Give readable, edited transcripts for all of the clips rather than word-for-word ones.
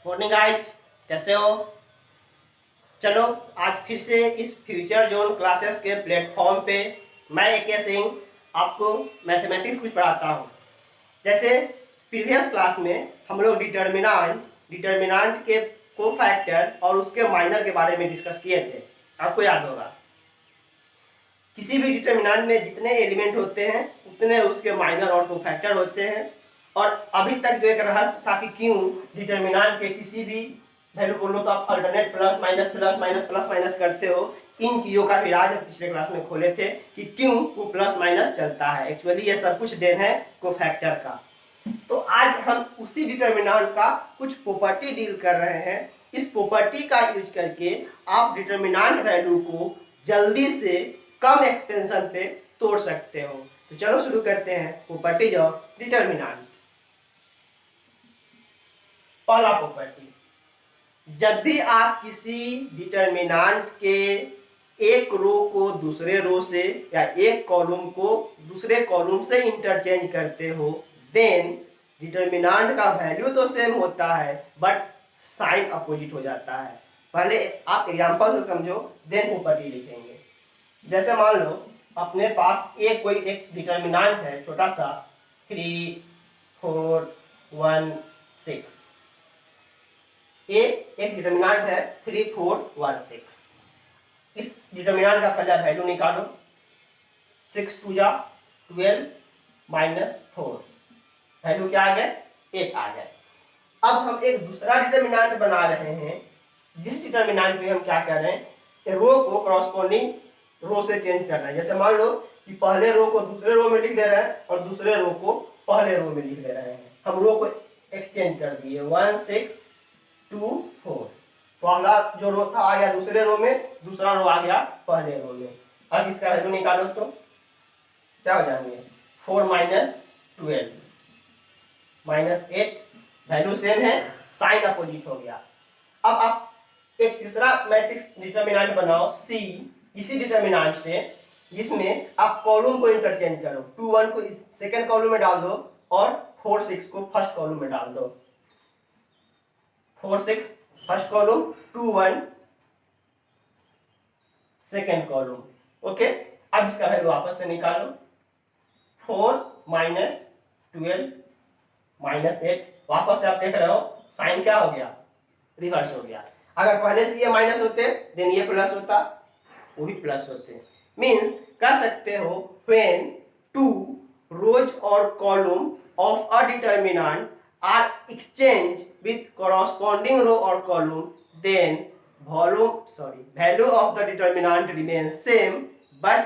Morning guide, कैसे हो? चलो, आज फिर से इस फ्यूचर जोन क्लासेस के प्लेटफॉर्म पे मैं AK सिंह आपको मैथमेटिक्स कुछ पढ़ाता हूँ। जैसे प्रीवियस क्लास में हम लोग डिटर्मिनांट के कोफैक्टर और उसके माइनर के बारे में डिस्कस किए थे। आपको याद होगा, किसी भी डिटर्मिनांट में जितने एलिमेंट होते हैं उतने उसके माइनर और कोफैक्टर होते हैं। और अभी तक जो एक रहस्य था कि क्यों डिटर्मिनांट के किसी भी वैल्यू बोलो तो आप अल्टरनेट प्लस माइनस करते हो। इन चीज़ों का भी राज हम पिछले क्लास में खोले थे कि क्यों वो प्लस माइनस चलता है। एक्चुअली ये सब कुछ देन है कोफैक्टर का। तो आज हम उसी डिटर्मिनांट का कुछ प्रॉपर्टी डील कर रहे हैं। इस प्रॉपर्टी का यूज करके आप डिटर्मिनांट वैल्यू को जल्दी से कम एक्सपेंशन पे तोड़ सकते हो। तो चलो शुरू करते हैं प्रॉपर्टीज ऑफ डिटर्मिनांट। पहला प्रॉपर्टी, जब भी आप किसी डिटर्मिनांट के एक रो को दूसरे रो से या एक कॉलम को दूसरे कॉलम से इंटरचेंज करते हो, देन डिटर्मिनांट का वैल्यू तो सेम होता है बट साइन अपोजिट हो जाता है। पहले आप एग्जांपल से समझो, देन प्रॉपर्टी लिखेंगे। जैसे मान लो अपने पास कोई एक डिटर्मिनांट है, छोटा सा 3 4 1 6। एक डिटर्मिनांट है 3 4 1 6। इस डिटर्मिनांट का पहला वैल्यू निकालो। 6 2 जा 12 -4, वैल्यू क्या आ गया? 8 आ गया। अब हम एक दूसरा डिटर्मिनांट बना रहे हैं, जिस डिटर्मिनांट में हम क्या कर रहे हैं, रो को करॉस्पॉन्डिंग रो से चेंज करना है। जैसे मान लो कि पहले रो को दूसरे रो में लिख दे रहे हैं और दूसरे रो को पहले रो में लिख दे रहे हैं। हम रो को एक्सचेंज कर दिए, 1 6 2 4। पहला जो रो था आ गया दूसरे रो में, दूसरा रो आ गया पहले रो में। अब इसका वैल्यू निकालो तो क्या हो जाएंगे? 4 -12 -8, वैल्यू सेम है, साइन अपोजिट हो गया। अब आप एक तीसरा मैट्रिक्स डिटर्मिनेंट बनाओ C, इसी डिटर्मिनेंट से, जिसमें आप कॉलम को इंटरचेंज करो। 2 1 को सेकंड कॉलम में डाल दो और 4 6 को फर्स्ट कॉलम में डाल दो। 4 6 first column, 2 1 second column. Okay, अब इसका वैल्यू वापस से निकालो। 4 -12 -8, वापस से आप देख रहे हो साइन क्या हो गया? रिवर्स हो गया। अगर पहले से ये माइनस होते देन ये प्लस होता, वो भी प्लस होते। मीन्स कह सकते हो व्हेन टू रोज और column of a determinant are exchange with corresponding row or column, then value of the determinant remains same but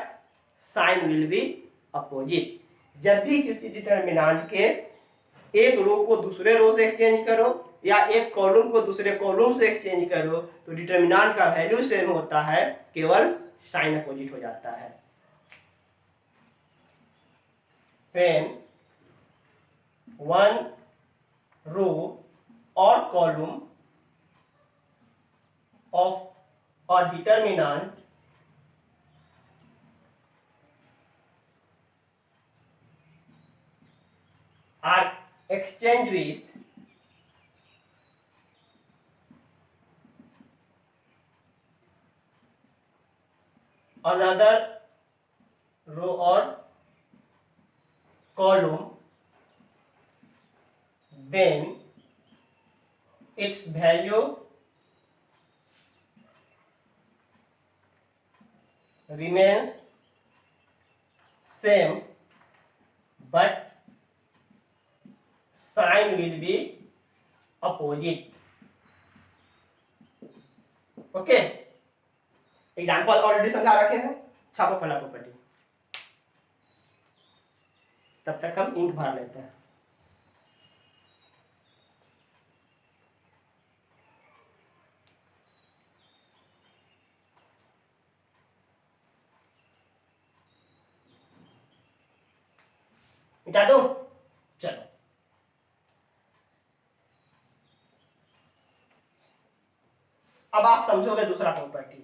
sign will be opposite। जब भी किसी डिटर्मिनेंट के एक रो को दूसरे रो से एक्सचेंज करो या एक कॉलम को दूसरे कॉलम से एक्सचेंज करो तो डिटर्मिनेंट का वैल्यू सेम होता है, केवल साइन अपोजिट हो जाता है। when one row or column of a determinant are exchanged with another row or column, then its value remains same but sign will be opposite। Okay, example already समझा रखे हैं। छापो पहला प्रॉपर्टी, तब तक हम इंक भर लेते हैं। मिटा दो, चलो। अब आप समझोगे दूसरा प्रॉपर्टी।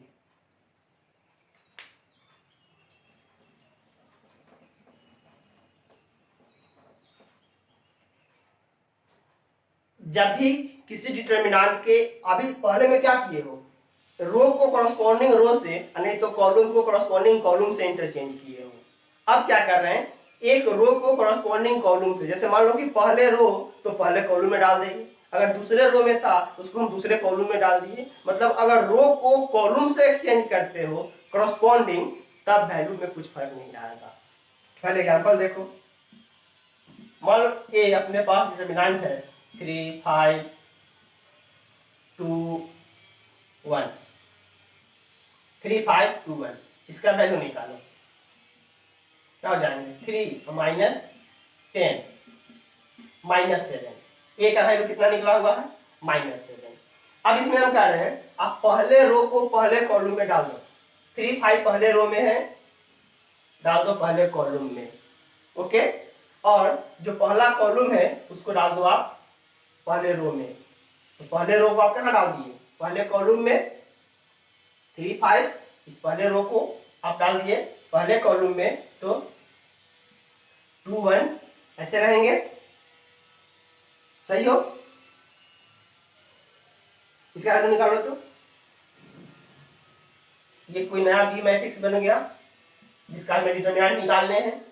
जब भी किसी डिटर्मिनेंट के, अभी पहले में क्या किए हो, रो को कॉरस्पॉन्डिंग रो से नहीं तो कॉलम को कॉरस्पॉन्डिंग कॉलम से इंटरचेंज किए हो। अब क्या कर रहे हैं, एक रो को कॉरस्पॉन्डिंग कॉलम से, जैसे मान लो कि पहले रो तो पहले कॉलम में डाल देंगे, अगर दूसरे रो में था तो उसको हम दूसरे कॉलम में डाल दिए। मतलब अगर रो को कॉलम से एक्सचेंज करते हो कॉरस्पॉन्डिंग, तब वैल्यू में कुछ फर्क नहीं आएगा। पहले एग्जांपल देखो, मान लो ए अपने पास डिटर्मिनेंट है 3 5 2 1, 3 5 2 1, इसका वैल्यू निकालो, क्या हो जाएंगे 3 माइनस 10 माइनस 7, ए का वैल्यू कितना निकला हुआ है -7। अब इसमें हम कह रहे हैं आप पहले रो को पहले कॉलम में डाल दो, 3 5 पहले रो में है, डाल दो पहले कॉलम में, ओके। और जो पहला कॉलम है उसको डाल दो आप पहले रो में, तो पहले रो को आप कहाँ डाल दिए, पहले कॉलम में, 3 5 इस पहले रो को आप डाल दिए पहले कॉलम में, तो 2 1 ऐसे रहेंगे, सही हो। इसका वैल्यू निकालो, तो ये कोई नया बी मैट्रिक्स बन गया जिसका हमें डिटरमिनेंट निकालने हैं,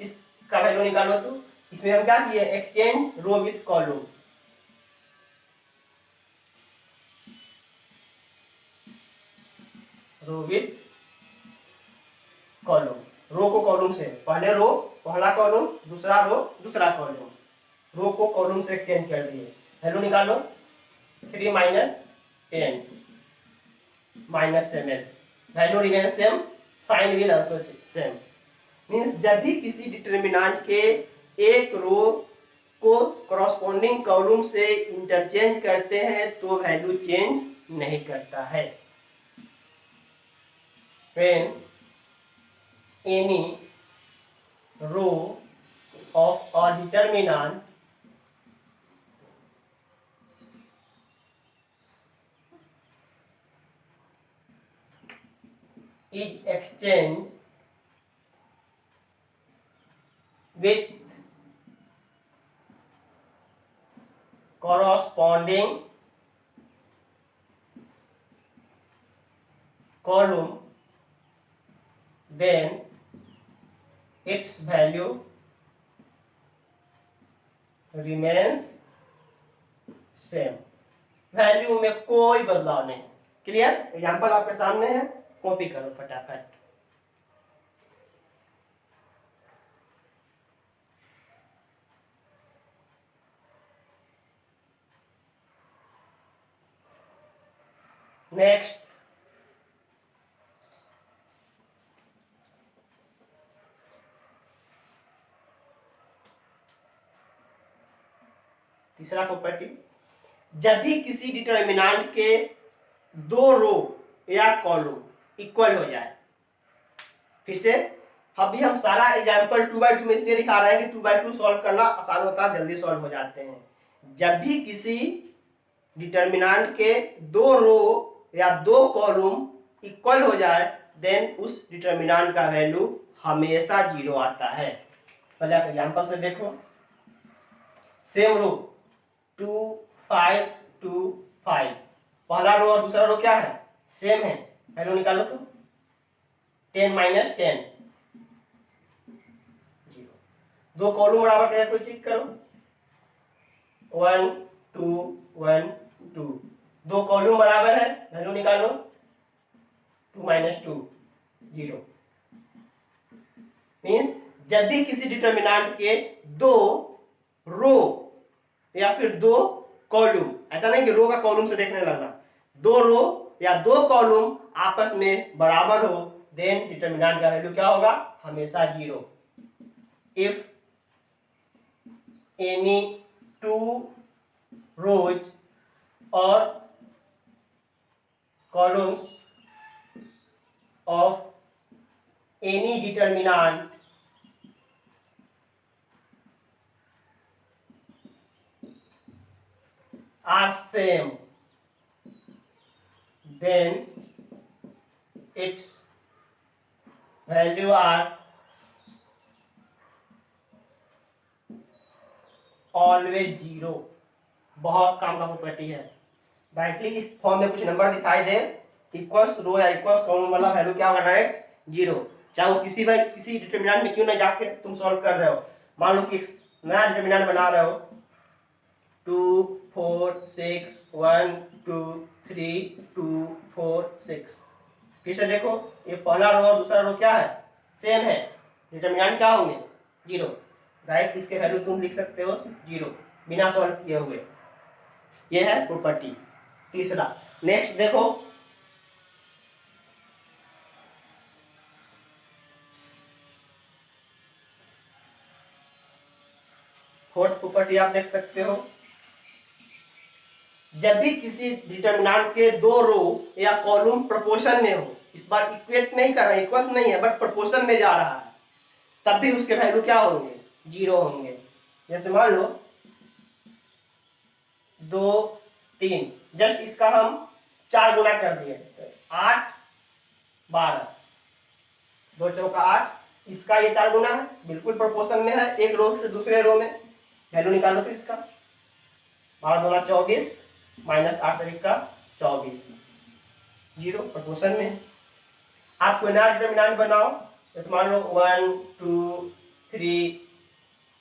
इसका वैल्यू निकालो। तो इसमें हम क्या किए, exchange row with column, row with column, row को कॉलम से, पहले रो पहला कॉलम, दूसरा रो दूसरा कॉलम, रो को कॉलम से एक्सचेंज कर दिए, वैल्यू निकालो 3 minus 10 minus 7, value remain same, sign will also same. Means जब भी किसी डिटर्मिनेंट के एक रो को कॉरस्पॉन्डिंग कॉलम से इंटरचेंज करते हैं तो वैल्यू चेंज नहीं करता है। When any row of a determinant is exchanged with corresponding column, then its value remains same, value में कोई बदलाव नहीं। क्लियर, एग्जांपल आपके सामने है, कॉपी करो फटाफट। नेक्स्ट, तीसरा प्रॉपर्टी, जब भी किसी डिटर्मिनेंट के दो रो या कॉलम इक्वल हो जाए, फिर से अभी हम सारा एग्जांपल 2x2 में इसलिए दिखा रहे हैं कि 2x2 सॉल्व करना आसान होता है, जल्दी सॉल्व हो जाते हैं। जब भी किसी डिटर्मिनेंट के दो रो या दो कॉलम इक्वल हो जाए, देन उस डिटर्मिनेंट का वैल्यू हमेशा 0 आता है। पहले आप एग्जांपल से देखो, सेम रो 2 5 2 5, पहला रो और दूसरा रो क्या है, सेम है, वैल्यू निकालो। तो 10 माइनस 10 0, दो कॉलम बराबर क्या है, कोई चेक करो, 1 2 1 2, दो कॉलम बराबर है, वैल्यू निकालो, 2 माइनस 2 0। मीन्स जब भी किसी डिटर्मिनेंट के दो रो या फिर दो कॉलम, ऐसा नहीं कि रो का कॉलम से देखने लगना, दो रो या दो कॉलम आपस में बराबर हो, देन डिटर्मिनेंट का वैल्यू क्या होगा, हमेशा 0। इफ एनी टू रोज और columns of any determinant are same, then its value are always 0। बहुत काम का प्रॉपर्टी है। डायरेक्टली इस फॉर्म में कुछ नंबर दिखाई दे, इक्वल्स रो या इक्वल्स कॉलम वाला वैल्यू क्या होगा, डायरेक्ट जीरो। चाहे वो किसी डिटरमिनेंट में क्यों ना जाके तुम सॉल्व कर रहे हो। मान लो कि नया डिटरमिनेंट बना रहे हो 2 4 6 1 2 3 2 4 6। फिर से देखो, ये पहला रो और दूसरा रो क्या है, सेम है, डिटरमिनेंट क्या होंगे, जीरो। राइट, इसके वैल्यू तुम लिख सकते हो जीरो बिना सॉल्व किए हुए। ये है प्रॉपर्टी तीसरा। नेक्स्ट देखो, फोर्थ प्रॉपर्टी आप देख सकते हो, जब भी किसी डिटरमिनेंट के दो रो या कॉलम प्रोपोर्शन में हो, इस बार इक्वेट नहीं कर रहा है, इक्वल्स नहीं है बट प्रोपोर्शन में जा रहा है, तब भी उसके वैल्यू क्या होंगे, जीरो होंगे। जैसे मान लो 2 3, जस्ट इसका हम 4 गुना कर दिए, 8 12, 2 चौका 8, इसका ये 4 गुना है, बिल्कुल प्रोपोर्शन में है, एक रो से दूसरे रो में। वैल्यू निकालो तो इसका 12 दूना 24 माइनस 8 तरीका 24, जीरो प्रोपोर्शन में। आप कोई नया डिटरमिनेंट बनाओ, जैसे मान लो 1 2 3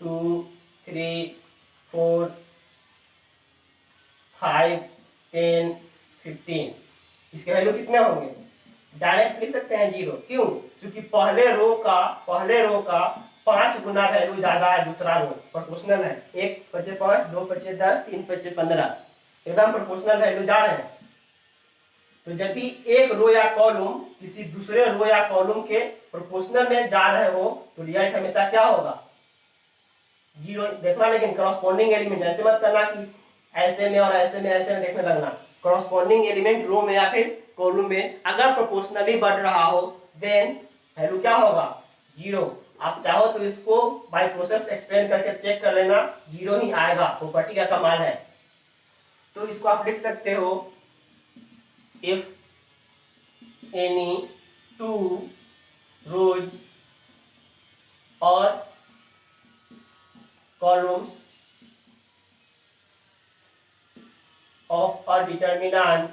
2 3 4 5 10 15, इसके वैल्यू कितने होंगे, डायरेक्ट लिख सकते हैं जीरो। क्यों, क्योंकि पहले रो का 5 गुना वैल्यू ज्यादा है, दूसरा रो प्रोपोर्शनल है, 1 बचे 5 2 बचे 10 3 बचे 15, एकदम प्रोपोर्शनल वैल्यू जा रहे हैं। तो जब भी एक रो या कॉलम किसी दूसरे रो या कॉलम के प्रोपोर्शनल में जा रहे हो तो रिजल्ट हमेशा क्या होगा, जीरो देखना। लेकिन करस्पॉन्डिंग एलिमेंट ऐसे मत करना कि ऐसे में और ऐसे में ऐसे में देखने लगना। करस्पॉन्डिंग एलिमेंट रो में या फिर कॉलम में अगर प्रोपोर्शनली बढ़ रहा हो देन वैल्यू क्या होगा, जीरो। आप चाहो तो इसको बाय प्रोसेस एक्सप्लेन करके चेक कर लेना, जीरो ही आएगा, प्रॉपर्टी का कमाल है। तो इसको आप लिख सकते हो, इफ एनी टू रोज और columns of a determinant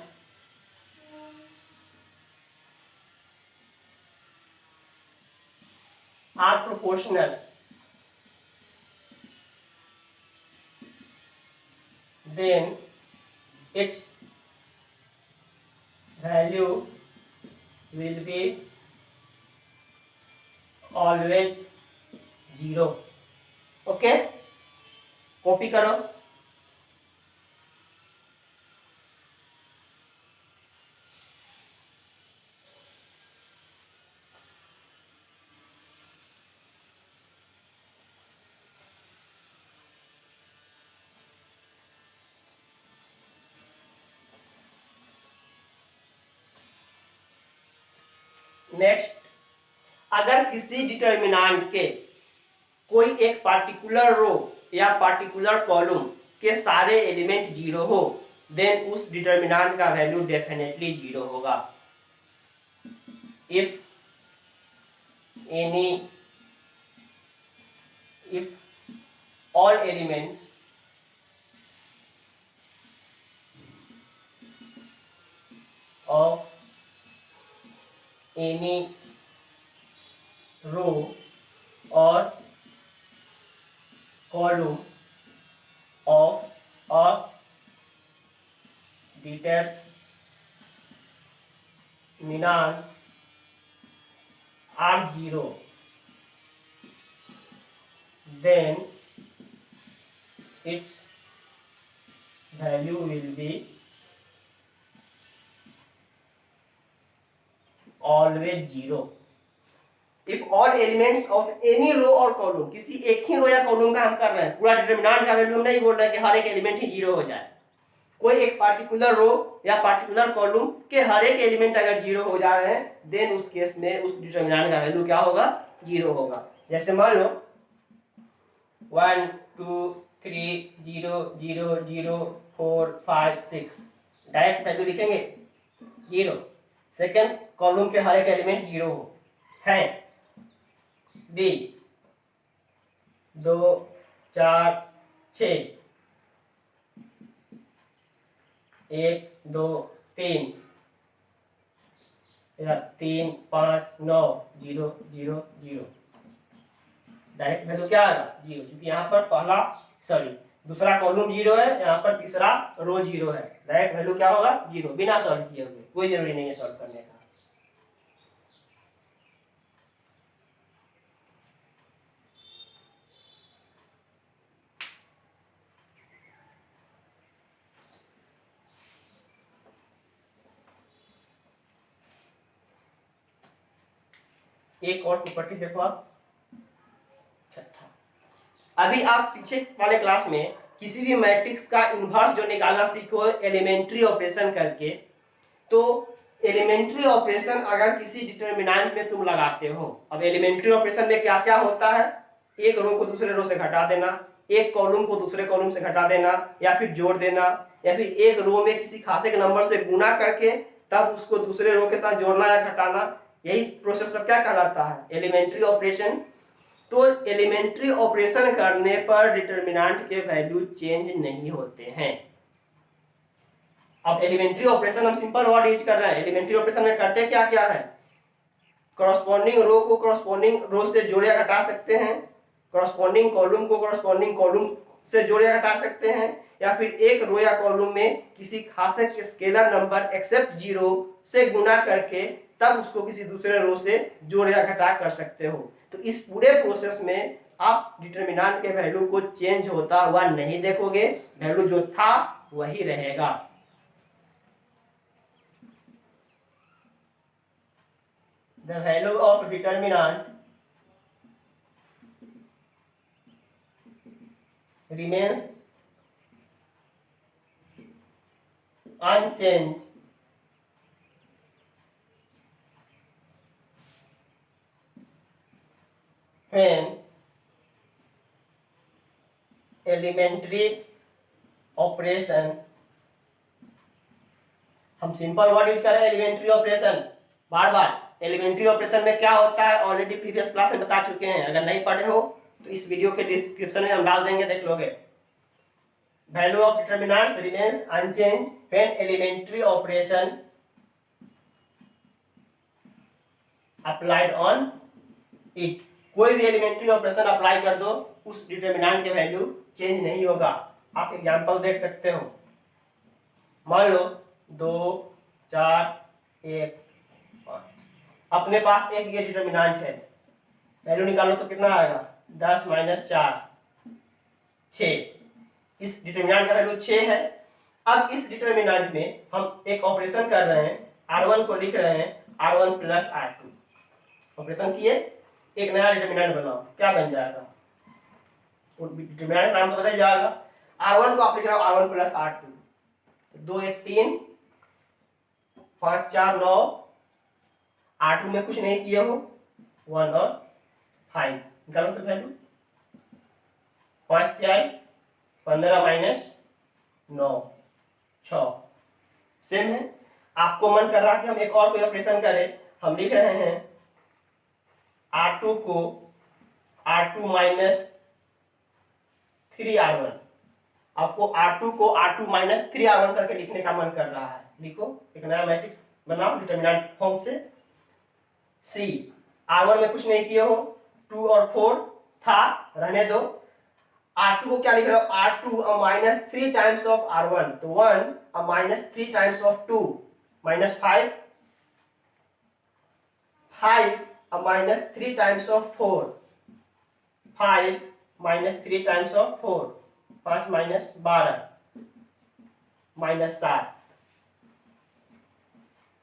are proportional, then its value will be always zero। Okay, copy करो। नेक्स्ट, अगर किसी डिटरमिनेंट के कोई एक पार्टिकुलर रो या पार्टिकुलर कॉलम के सारे एलिमेंट जीरो हो देन उस डिटरमिनेंट का वैल्यू डेफिनेटली जीरो होगा। If all elements of any row or column of a determinant are zero, then its value will be always zero। If all elements of any row और column, किसी एक ही रो या column का हम कर रहे हैं, पूरा डिटरमिनेंट का वैल्यू हम नहीं बोल रहे कि हर एक एलिमेंट ही जीरो हो जाए। कोई एक पार्टिकुलर रो या पार्टिकुलर कॉलम के हर एक एलिमेंट अगर जीरो हो जा रहे हैं देन उस केस में उस डिटरमिनेंट का वैल्यू क्या होगा, जीरो होगा। जैसे मान लो 1 2 3 0 0 0 4 5 6, डायरेक्ट वैल्यू लिखेंगे जीरो। सेकेंड कॉलम के हर एक एलिमेंट जीरो है, बी 2 4 6, 1 2 3 या 3 5 9 0 0 0। डायरेक्ट वैल्यू क्या आएगा? 0, क्योंकि यहाँ पर पहला दूसरा कॉलम 0 है, यहाँ पर तीसरा रो 0 है। डायरेक्ट वैल्यू क्या होगा? 0, बिना सॉल्व किए हुए, कोई जरूरी नहीं है सॉल्व करने का। एक और प्रॉपर्टी देखो आप, छठा। अभी आप पीछे वाले क्लास में किसी भी मैट्रिक्स का इन्वर्स जो निकालना सीखो एलिमेंट्री ऑपरेशन करके, तो एलिमेंट्री ऑपरेशन अगर किसी डिटरमिनेंट में तुम लगाते हो, अब एलिमेंट्री ऑपरेशन में क्या क्या होता है? एक रो को दूसरे रो से घटा देना, एक कॉलम को दूसरे कॉलम से घटा देना, या फिर जोड़ देना, या फिर एक रो में किसी खास एक नंबर से गुणा करके तब उसको दूसरे रो के साथ जोड़ना या घटाना, यही प्रोसेस सब क्या कहलाता है? Elementary operation. तो एलिमेंट्री ऑपरेशन करने पर डिटरमिनेंट के वैल्यू चेंज नहीं होते हैं। अब एलिमेंट्री ऑपरेशन हम सिंपल वर्ड यूज कर रहे हैं। एलिमेंट्री ऑपरेशन में करते क्या क्या है? कॉरस्पॉन्डिंग रो को कॉरस्पॉन्डिंग रो से जोड़ या घटा सकते हैं, कॉरस्पॉन्डिंग कॉलम को कॉरस्पॉन्डिंग कॉलम से जोड़ या घटा सकते हैं, या फिर एक रो या कॉलम में किसी खास स्केलर नंबर एक्सेप्ट 0 से गुणा करके तब उसको किसी दूसरे रो से जोड़ या घटा कर सकते हो। तो इस पूरे प्रोसेस में आप डिटरमिनेंट के वैल्यू को चेंज होता हुआ नहीं देखोगे, वैल्यू जो था वही रहेगा। The value of determinant remains unchanged when elementary operation, हम सिंपल वर्ड यूज कर रहे हैं एलिमेंट्री ऑपरेशन, बार बार। एलिमेंट्री ऑपरेशन में क्या होता है ऑलरेडी प्रीवियस क्लास में बता चुके हैं, अगर नहीं पढ़े हो तो इस वीडियो के डिस्क्रिप्शन में हम डाल देंगे, देख लोगे। Value of determinants remains unchange when elementary operation applied on it. कोई भी एलिमेंट्री ऑपरेशन अप्लाई कर दो, उस डिटरमिनेंट के वैल्यू चेंज नहीं होगा। आप एग्जांपल देख सकते हो, मान लो 2 4 1 5, अपने पास एक ये डिटरमिनेंट है, वैल्यू निकालो तो कितना आएगा? 10 - 4 6। इस डिटरमिनेंट का वैल्यू 6 है। अब इस डिटरमिनेंट में हम एक ऑपरेशन कर रहे हैं, R1 को लिख रहे हैं R1 + R2। ऑपरेशन किए, एक नया डिटरमिनेंट बनाओ, क्या बन जाएगा? डिटरमिनेंट नाम तो बदल जाएगा। R1 को आप लिख रहे हो R1 + R2, 2 1 3 5 4 9, R2 में कुछ नहीं किए हो, 1 और 5 निकालो तो वैल्यू 5 क्या है? 15 - 9 6। सेम है। आपको मन कर रहा कि हम एक और कोई ऑपरेशन करें, हम लिख रहे हैं R2 को R2 - 3R1। आपको R2 को R2 - 3R1 करके लिखने का मन कर रहा है, लिखो, एक नया मैट्रिक्स बनाओ डिटरमिनेंट फॉर्म से। सी R1 में कुछ नहीं किए हो, 2 और 4 था, रहने दो। R2 को क्या लिख रहे हो? R2 -3 टाइम्स ऑफ R1, तो 1 -3 times of 2 -5 5 -3 times of 4 5 -3 times of 4 5 - 12 -7।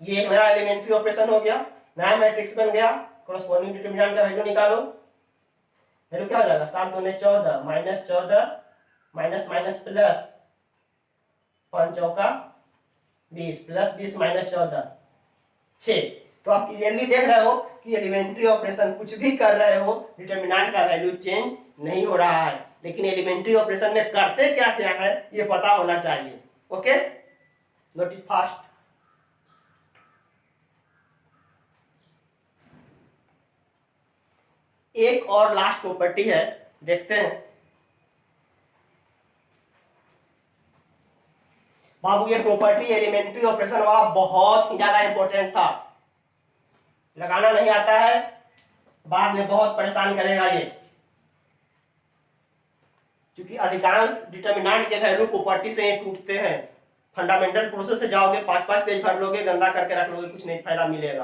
ये एक नया एलिमेंट्री ऑपरेशन हो गया, नया मैट्रिक्स बन गया। कॉरस्पॉन्डिंग डिटरमिनेंट का वैल्यू निकालो, वैल्यू क्या हो जाएगा? 7 दूने 14 -14 माइनस माइनस प्लस 5 चौका 20 प्लस 20 -14 6। तो आप क्लियरली देख रहे हो कि एलिमेंट्री ऑपरेशन कुछ भी कर रहे हो, डिटरमिनेंट का वैल्यू चेंज नहीं हो रहा है, लेकिन एलिमेंट्री ऑपरेशन में करते क्या क्या है ये पता होना चाहिए। Okay, note it fast. एक और लास्ट प्रॉपर्टी है, देखते हैं। बाबू ये प्रॉपर्टी एलिमेंट्री ऑपरेशन वाला बहुत ही ज्यादा इंपॉर्टेंट था, लगाना नहीं आता है बाद में बहुत परेशान करेगा ये, क्योंकि अधिकांश डिटर्मिनेंट के वैल्यू प्रॉपर्टी से ही टूटते हैं। फंडामेंटल प्रोसेस से जाओगे 5-5 पेज भर लोगे, गंदा करके रख लोगे, कुछ नहीं फायदा मिलेगा।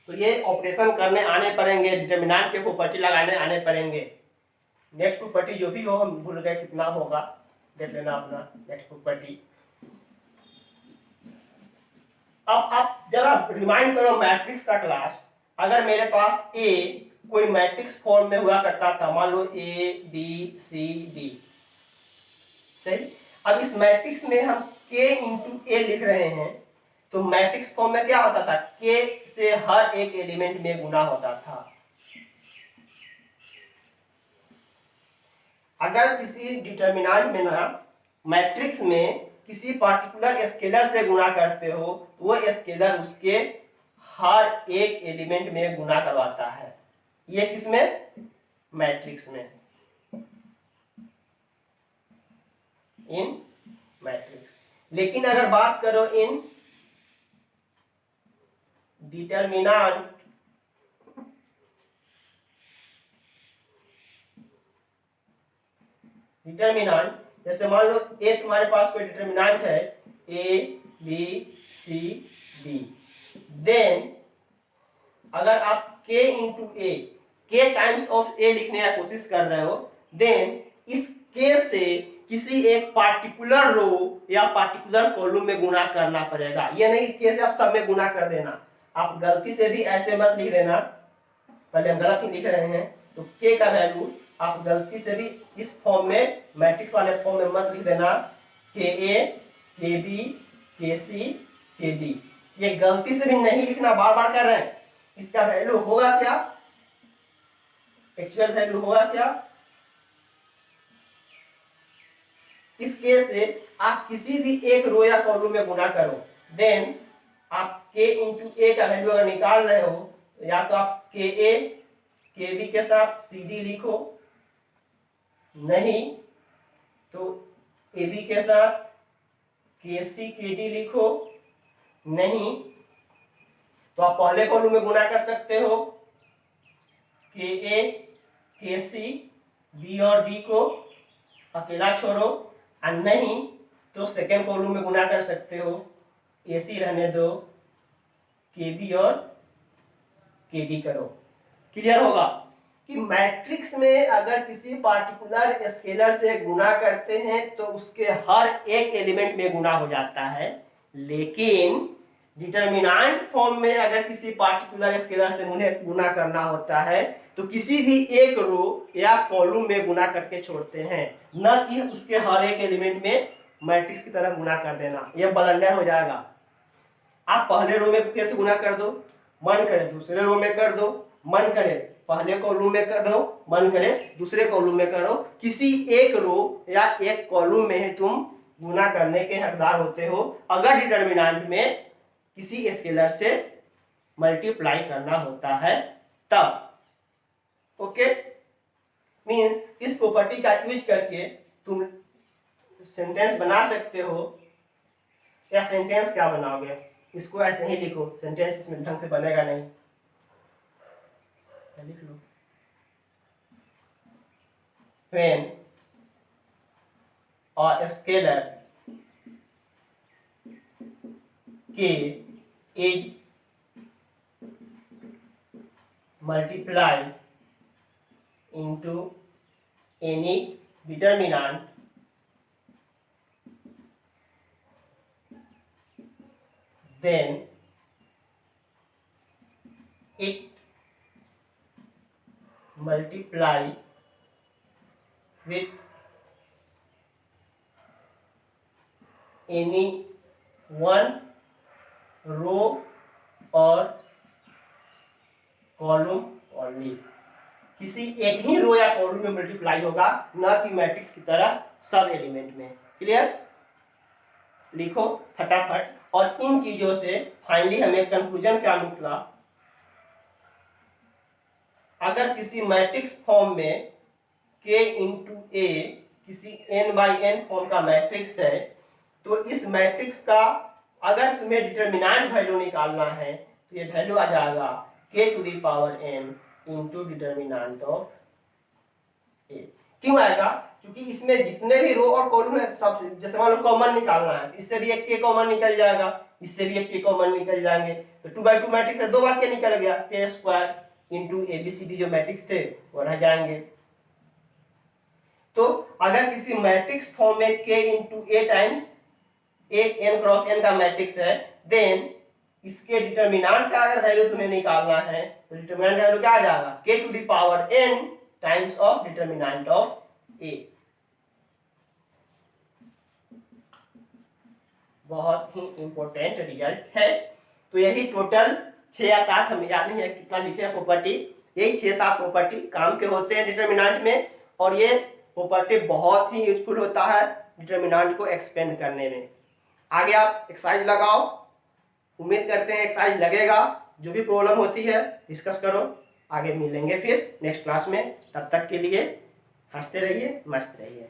तो ये ऑपरेशन करने आने पड़ेंगे, डिटर्मिनेंट के प्रॉपर्टी लगाने आने पड़ेंगे। नेक्स्ट प्रॉपर्टी जो भी हो, हम भूल गए कितना होगा, देख लेना अपना नेक्स्ट प्रॉपर्टी। अब आप जरा रिमाइंड करो मैट्रिक्स का क्लास। अगर मेरे पास ए कोई मैट्रिक्स फॉर्म में हुआ करता था, मान लो ए बी सी डी, सही। अब इस मैट्रिक्स में हम के इंटू ए लिख रहे हैं, तो मैट्रिक्स फॉर्म में क्या होता था, के से हर एक एलिमेंट में गुना होता था। अगर किसी डिटर्मिनेंट में ना मैट्रिक्स में किसी पार्टिकुलर स्केलर से गुणा करते हो, तो वो स्केलर उसके हर एक एलिमेंट में गुना करवाता है। ये किसमें, मैट्रिक्स में, इन मैट्रिक्स। लेकिन अगर बात करो इन डिटर्मिनेंट, जैसे मान लो ए तुम्हारे पास कोई डिटर्मिनेंट है A B C D, then अगर आप k into A, k times of A लिखने की कोशिश कर रहे हो, देन इस k से किसी एक पार्टिकुलर रो या पार्टिकुलर कॉलम में गुणा करना पड़ेगा। ये नहीं k से आप सब में गुणा कर देना, आप गलती से भी ऐसे मत लिख देना, पहले हम गलत ही लिख रहे हैं, तो k का वैल्यू आप गलती से भी इस फॉर्म में, मैट्रिक्स वाले फॉर्म में मत लिख देना, के ए के बी के सी के डी, ये गलती से भी नहीं लिखना, बार बार कर रहे हैं। इसका वैल्यू होगा क्या, एक्चुअल वैल्यू होगा क्या, इस केस से आप किसी भी एक रो या कॉलम में गुणा करो, देन आप k इंटू ए का वैल्यू अगर निकाल रहे हो, या तो आप के ए के बी के साथ सी डी लिखो, नहीं तो ए बी के साथ के सी के डी लिखो, नहीं तो आप पहले कॉलम में गुणा कर सकते हो, के ए के सी बी और डी को अकेला छोड़ो, और नहीं तो सेकेंड कॉलम में गुणा कर सकते हो, ए सी रहने दो, के बी और के डी करो। क्लियर होगा कि मैट्रिक्स में अगर किसी पार्टिकुलर स्केलर से गुणा करते हैं तो उसके हर एक एलिमेंट में गुणा हो जाता है, लेकिन डिटर्मिनेंट फॉर्म में अगर किसी पार्टिकुलर स्केलर से उन्हें गुणा करना होता है तो किसी भी एक रो या कॉलम में गुणा करके छोड़ते हैं, न कि उसके हर एक एलिमेंट में मैट्रिक्स की तरह गुणा कर देना, यह ब्लंडर हो जाएगा। आप पहले रो में कैसे गुणा कर दो, मन करे दूसरे रो में कर दो, मन करे पहले कॉलम में कर दो, मन करे दूसरे कॉलम में करो, किसी एक रो या एक कॉलम में ही तुम गुणा करने के हकदार होते हो, अगर डिटर्मिनेंट में किसी स्केलर से मल्टीप्लाई करना होता है तब। ओके, मींस इस प्रॉपर्टी का यूज करके तुम सेंटेंस बना सकते हो, या सेंटेंस क्या बनाओगे, इसको ऐसे ही लिखो, सेंटेंस इसमें ढंग से बनेगा नहीं, लिख लो, when a scalar k is multiplied into any determinant, then it multiply with any one row or column only, किसी एक ही रो या कॉलम में मल्टीप्लाई होगा, न कि मैट्रिक्स की तरह सब एलिमेंट में। क्लियर, लिखो फटाफट। और इन चीजों से फाइनली हमें कंक्लूजन क्या निकला, अगर किसी मैट्रिक्स फॉर्म में k इंटू ए किसी n बाई n फॉर्म का मैट्रिक्स है, तो इस मैट्रिक्स का अगर तुम्हें डिटर्मिनेंट वैल्यू निकालना है तो ये वैल्यू आ जाएगा k to the power n into determinant of a। क्यों आएगा? क्योंकि इसमें जितने भी रो और कॉलम है सब, जैसे मान लो कॉमन निकालना है, इससे भी एक k कॉमन निकल जाएगा, इससे भी एक k कॉमन निकल जाएंगे, तो 2/2 मैट्रिक्स है, 2 बार k निकल गया, k स्क्वायर इंटू ABCD जो मैट्रिक्स थे वो रह जाएंगे। तो अगर किसी मैट्रिक्स फॉर्म में k into a times a n cross n का मैट्रिक्स है, देन इसके डिटर्मिनेंट का अगर वैल्यू तुम्हें निकालना है तो डिटर्मिनेंट का वैल्यू क्या आ जाएगा? k to the power n times of determinant of a। बहुत ही इंपॉर्टेंट रिजल्ट है। तो यही टोटल 6 या 7, हमें याद नहीं है कितना लिखे हैं प्रॉपर्टी, यही 6-7 प्रॉपर्टी काम के होते हैं डिटर्मिनेंट में, और ये प्रॉपर्टी बहुत ही यूजफुल होता है डिटर्मिनेंट को एक्सपेंड करने में। आगे आप एक्सरसाइज लगाओ, उम्मीद करते हैं एक्सरसाइज लगेगा। जो भी प्रॉब्लम होती है डिस्कस करो, आगे मिलेंगे फिर नेक्स्ट क्लास में। तब तक के लिए हंसते रहिए, मस्त रहिए।